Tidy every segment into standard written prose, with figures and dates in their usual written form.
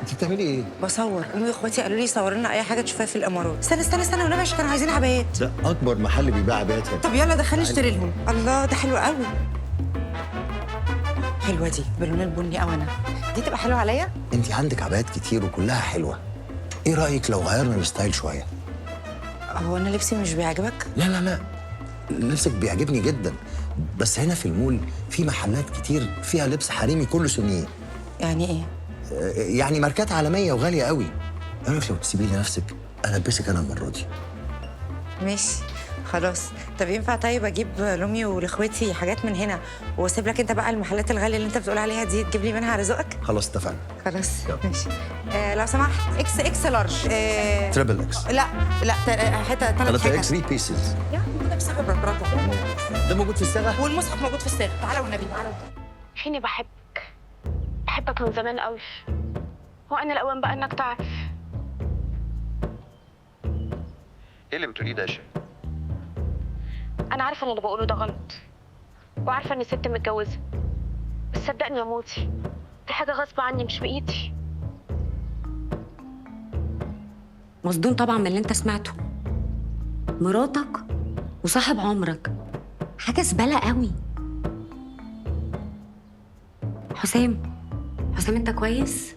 انت بتعملي ايه؟ بصور. امي واخواتي قالوا لي صور لنا اي حاجه تشوفها في الامارات. استنى استنى استنى والنبي عشان كانوا عايزين عبايات. ده اكبر محل بيبيع عبايات هنا. طب يلا دخلني اشتري لهم. الله ده حلو قوي. حلوه دي باللون البني او انا. دي تبقى حلوه عليا؟ انت عندك عبايات كتير وكلها حلوه. ايه رايك لو غيرنا الستايل شويه؟ هو انا لبسي مش بيعجبك؟ لا لا لا، لبسك بيعجبني جدا، بس هنا في المول في محلات كتير فيها لبس حريمي كله سنيه. يعني ايه؟ يعني ماركات عالميه وغاليه قوي. ايه رايك لو تسيبي لي نفسك البسك انا المره دي؟ ماشي خلاص. طب ينفع طيب اجيب لامي ولاخواتي حاجات من هنا واسيب لك انت بقى المحلات الغاليه اللي انت بتقول عليها دي تجيب لي منها على ذوقك؟ خلاص اتفقنا. خلاص يلا. ماشي. لو سمحت اكس اكس لارج. تريبل اكس. لا لا حته 3 3 حتت. اكس 3 بيسز. يا موجوده بصاغه بربراته. ده موجود في الصاغه؟ والمصحف موجود في الصاغه. تعالى والنبي تعالى. حيني بحبك من زمان قوي، وأنا الأوان بقى إنك تعرف. ايه اللي بتقوليه ده يا شيخ؟ أنا عارفة إن اللي بقوله ده غلط، وعارفة إني ست متجوزة، بس صدقني يا موتي دي حاجة غصب عني مش بإيدي. مصدوم طبعا من اللي انت سمعته. مراتك وصاحب عمرك حاجه زباله قوي. حسام انت كويس؟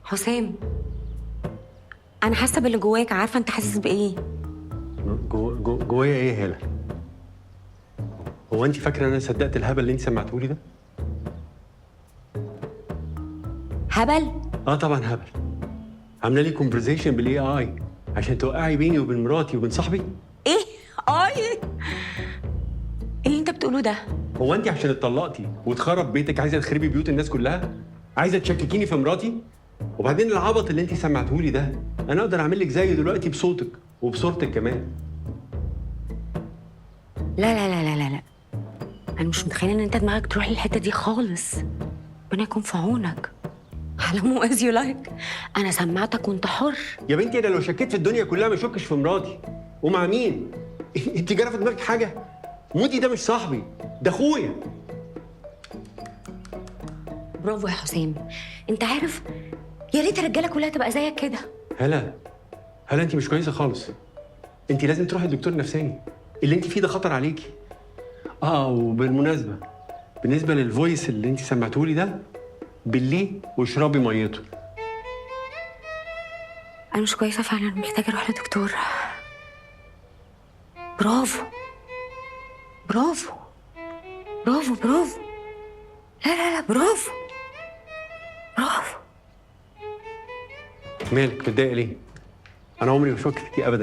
حسام انا حاسه باللي جواك، عارفه انت حاسس بايه. جوايا ايه يا هاله؟ هو انت فاكره ان انا صدقت الهبل اللي انت سمعته لي ده؟ هبل؟ اه طبعا هبل. عامله لي كونفرزيشن بالاي اي عشان توقعي بيني وبين مراتي وبين صاحبي؟ ايه ايه اللي انت بتقوله ده؟ هو انت عشان اتطلقتي واتخرب بيتك عايزه تخربي بيوت الناس كلها؟ عايزه تشككيني في مراتي؟ وبعدين العبط اللي انت سمعته لي ده انا اقدر اعمل لك زيه دلوقتي بصوتك وبصورتك كمان. لا لا لا لا لا لا، انا مش متخيله ان انت دماغك تروح للحته دي خالص. ربنا يكون في عونك. على مو از يو لايك، انا سمعتك وانت حر. يا بنتي انا لو شكيت في الدنيا كلها ما اشكش في مراتي. ومع مين؟ انت جرى في دماغك حاجه؟ مودي ده مش صاحبي، ده اخويا. برافو يا حسام. انت عارف يا ريت الرجاله كلها تبقى زيك كده. هلا انت مش كويسه خالص. انت لازم تروحي لدكتور نفساني. اللي انت فيه ده خطر عليكي. وبالمناسبه بالنسبه للفويس اللي انت سمعته لي ده، بليه واشربي ميته. انا مش كويسه فعلا، محتاجه اروح لدكتور. برافو برافو برافو برافو. لا لا لا برافو برافو. مالك متضايقه ليه؟ انا عمري ما شكت فيكي ابدا.